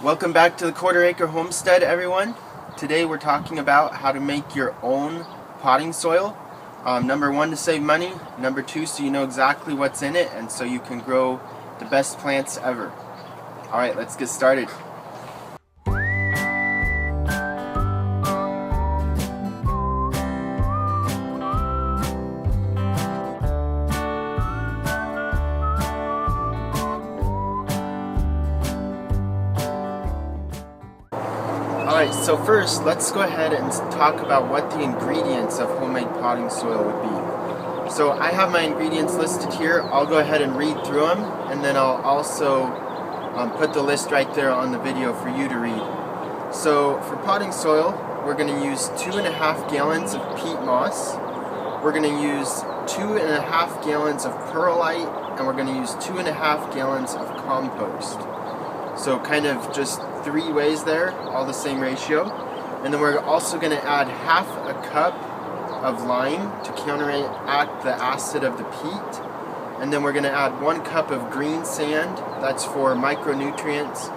Welcome back to the Quarter Acre Homestead, everyone. Today we're talking about how to make your own potting soil. Number one, to save money. Number two, so you know exactly what's in it and so you can grow the best plants ever. Alright, let's get started. Alright, so first let's go ahead and talk about what the ingredients of homemade potting soil would be. So I have my ingredients listed here. I'll go ahead and read through them, and then I'll also put the list right there on the video for you to read. So for potting soil, we're going to use 2.5 gallons of peat moss. We're going to use 2.5 gallons of perlite, and we're going to use 2.5 gallons of compost. So kind of just 3 ways there, all the same ratio. And then we're also going to add half a cup of lime to counteract the acid of the peat. And then we're going to add 1 cup of green sand, that's for micronutrients.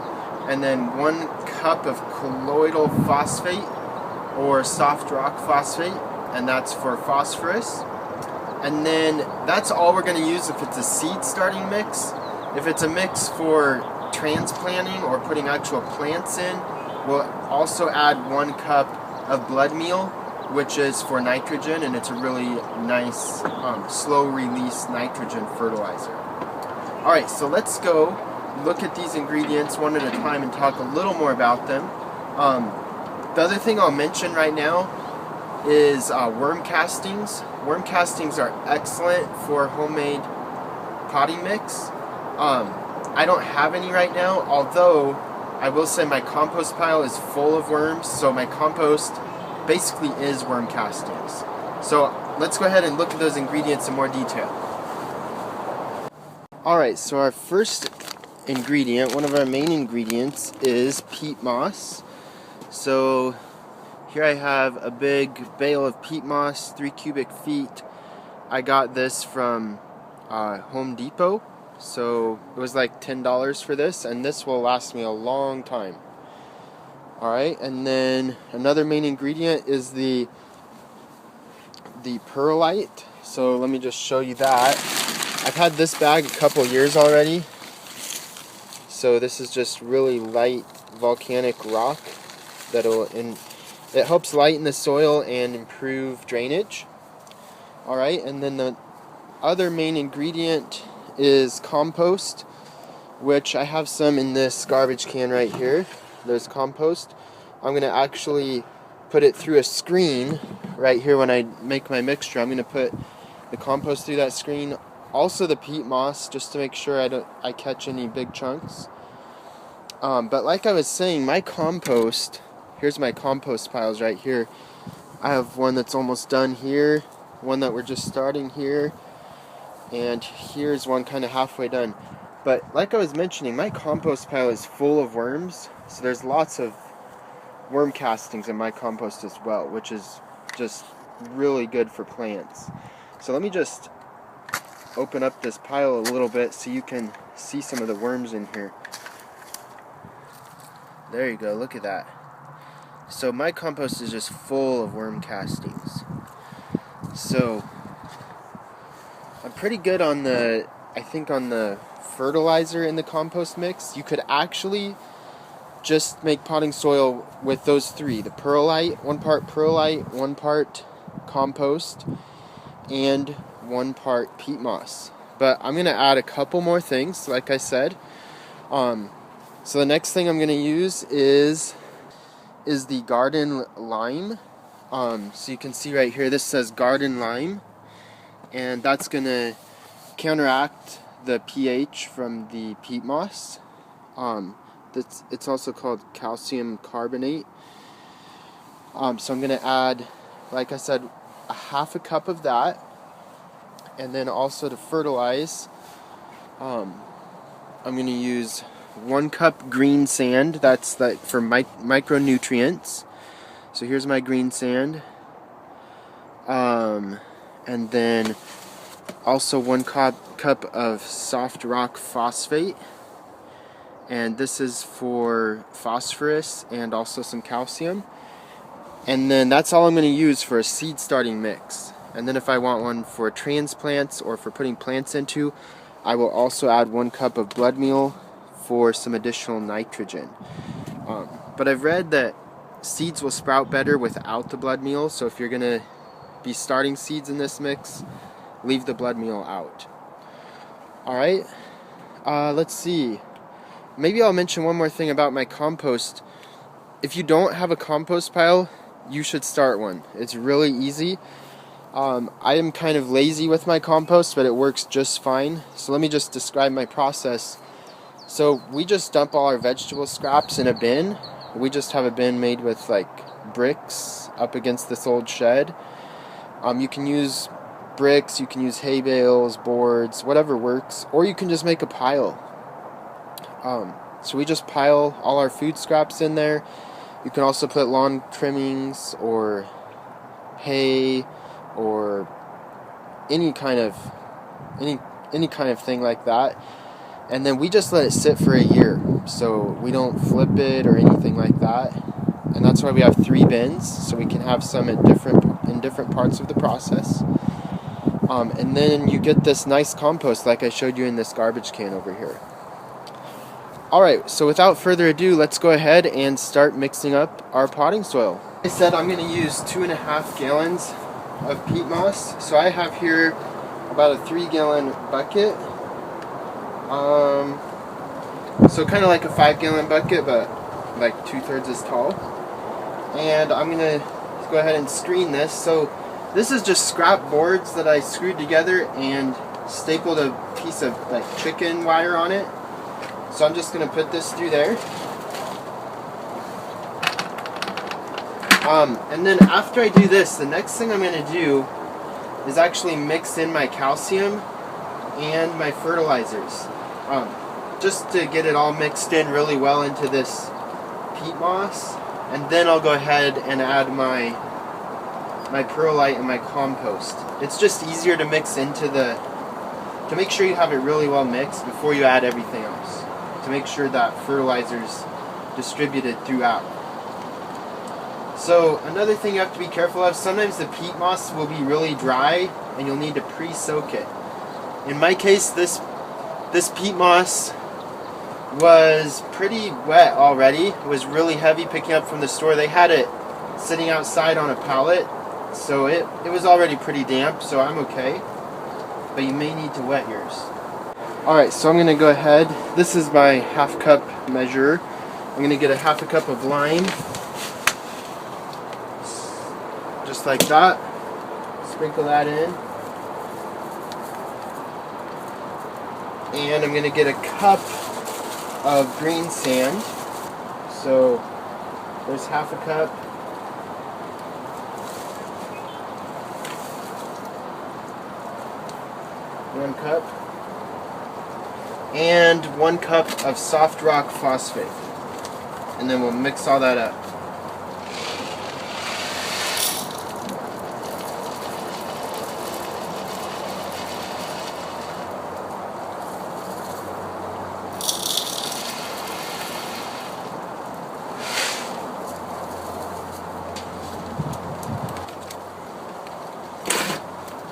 And then 1 cup of colloidal phosphate or soft rock phosphate, and that's for phosphorus. And then that's all we're going to use if it's a seed starting mix. If it's a mix for transplanting or putting actual plants in, we'll also add 1 cup of blood meal, which is for nitrogen, and it's a really nice slow release nitrogen fertilizer. Alright, so let's go look at these ingredients one at a time and talk a little more about them. The other thing I'll mention right now is worm castings. Worm castings are excellent for homemade potting mix. I don't have any right now, although I will say my compost pile is full of worms, so my compost basically is worm castings. So let's go ahead and look at those ingredients in more detail. Alright, so our first ingredient, one of our main ingredients, is peat moss. So here I have a big bale of peat moss, 3 cubic feet. I got this from Home Depot. So it was like $10 for this, and this will last me a long time. Alright, and then another main ingredient is the perlite. So let me just show you that. I've had this bag a couple years already. So this is just really light volcanic rock it helps lighten the soil and improve drainage. Alright, and then the other main ingredient is compost, which I have some in this garbage can right here. There's compost. I'm going to actually put it through a screen right here when I make my mixture. I'm going to put the compost through that screen, also the peat moss, just to make sure I catch any big chunks. But like I was saying, my compost, here's my compost piles right here. I have one that's almost done here, one that we're just starting here, and here's one kind of halfway done. But like I was mentioning, my compost pile is full of worms, so there's lots of worm castings in my compost as well, which is just really good for plants. So let me just open up this pile a little bit so you can see some of the worms in here. There you go, look at that. So my compost is just full of worm castings. So I'm pretty good on the fertilizer in the compost mix. You could actually just make potting soil with those 3. The perlite, 1 part perlite, 1 part compost, and 1 part peat moss. But I'm going to add a couple more things, like I said. So the next thing I'm going to use is the garden lime. So you can see right here, this says garden lime. And that's going to counteract the pH from the peat moss. It's also called calcium carbonate. So I'm going to add, like I said, a half a cup of that. And then also to fertilize, I'm going to use 1 cup green sand. That's for micronutrients. So here's my green sand. And then also 1 cup of soft rock phosphate, and this is for phosphorus and also some calcium. And then that's all I'm going to use for a seed starting mix. And then if I want one for transplants or for putting plants into, I will also add 1 cup of blood meal for some additional nitrogen. But I've read that seeds will sprout better without the blood meal, so if you're going to be starting seeds in this mix, leave the blood meal out. Alright, let's see. Maybe I'll mention one more thing about my compost. If you don't have a compost pile, you should start one. It's really easy. I am kind of lazy with my compost, but it works just fine. So let me just describe my process. So we just dump all our vegetable scraps in a bin. We just have a bin made with like bricks up against this old shed. You can use bricks, you can use hay bales, boards, whatever works, or you can just make a pile. So we just pile all our food scraps in there. You can also put lawn trimmings or hay or any kind of thing like that. And then we just let it sit for a year. So we don't flip it or anything like that. And that's why we have 3 bins, so we can have some in different parts of the process. And then you get this nice compost like I showed you in this garbage can over here. Alright, so without further ado, let's go ahead and start mixing up our potting soil. I said I'm going to use 2.5 gallons of peat moss. So I have here about a 3-gallon bucket. So kind of like a 5-gallon bucket, but like 2/3 as tall. And I'm going to go ahead and screen this. So this is just scrap boards that I screwed together and stapled a piece of like chicken wire on it. So I'm just going to put this through there. And then after I do this, the next thing I'm going to do is actually mix in my calcium and my fertilizers. Just to get it all mixed in really well into this peat moss. And then I'll go ahead and add my perlite and my compost. It's just easier to mix into to make sure you have it really well mixed before you add everything else. To make sure that fertilizer's distributed throughout. So another thing you have to be careful of, sometimes the peat moss will be really dry and you'll need to pre-soak it. In my case, this peat moss was pretty wet already. It was really heavy picking up from the store. They had it sitting outside on a pallet, so it was already pretty damp, so I'm okay. But you may need to wet yours. Alright, so I'm going to go ahead. This is my half cup measure. I'm going to get a 1/2 cup of lime. Just like that. Sprinkle that in. And I'm going to get a cup of green sand. So there's 1/2 cup. One cup. And 1 cup of soft rock phosphate. And then we'll mix all that up.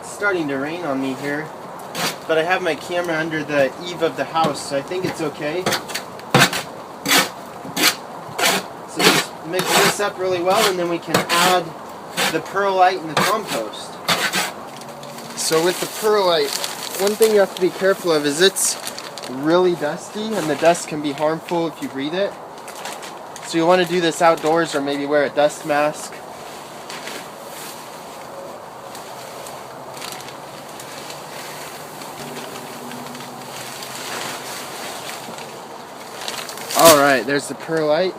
It's starting to rain on me here. But I have my camera under the eave of the house, so I think it's okay. So just mix this up really well, and then we can add the perlite and the compost. So with the perlite, one thing you have to be careful of is it's really dusty, and the dust can be harmful if you breathe it. So you want to do this outdoors, or maybe wear a dust mask. Alright, there's the perlite.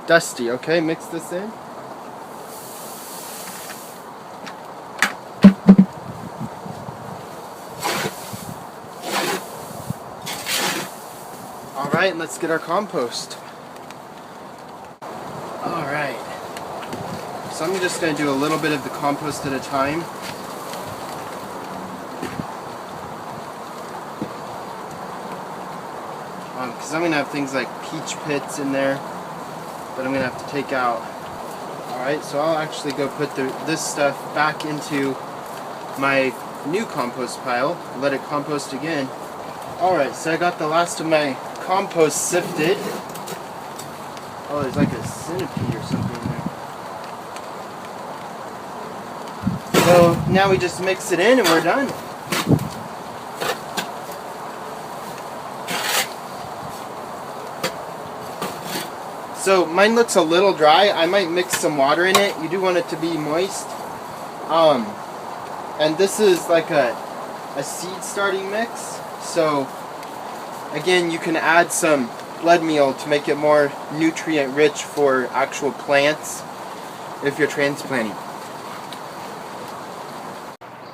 Dusty, okay, mix this in. Alright, let's get our compost. Alright. So I'm just going to do a little bit of the compost at a time. because I'm going to have things like peach pits in there that I'm going to have to take out. Alright, so I'll actually go put this stuff back into my new compost pile, let it compost again. Alright, so I got the last of my compost sifted. Oh, there's like a centipede or something there. So now we just mix it in and we're done. So mine looks a little dry. I might mix some water in it. You do want it to be moist. And this is like a seed starting mix. So again, you can add some blood meal to make it more nutrient rich for actual plants if you're transplanting.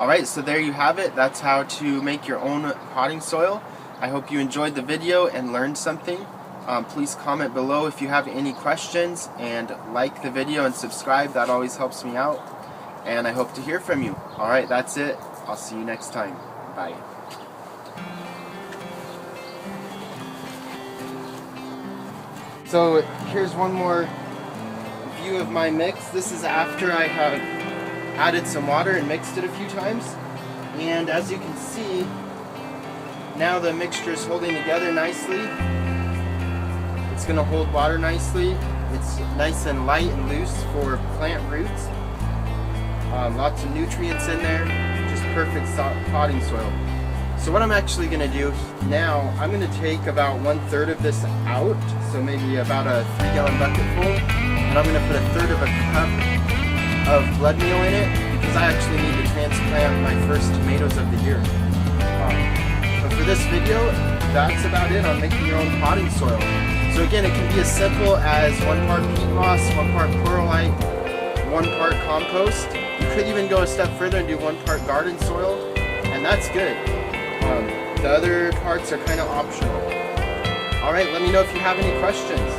Alright, so there you have it. That's how to make your own potting soil. I hope you enjoyed the video and learned something. Please comment below if you have any questions, and like the video and subscribe. That always helps me out. And I hope to hear from you. Alright, that's it. I'll see you next time. Bye. So here's one more view of my mix. This is after I have added some water and mixed it a few times. And as you can see, now the mixture is holding together nicely. It's going to hold water nicely. It's nice and light and loose for plant roots. Lots of nutrients in there. Just perfect potting soil. So what I'm actually going to do now, I'm going to take about 1/3 of this out. So maybe about a 3-gallon bucket full. And I'm going to put 1/3 of a cup of blood meal in it, because I actually need to transplant my first tomatoes of the year. But for this video, that's about it on making your own potting soil. So again, it can be as simple as 1 part peat moss, 1 part perlite, 1 part compost. You could even go a step further and do 1 part garden soil, and that's good. The other parts are kind of optional. Alright, let me know if you have any questions.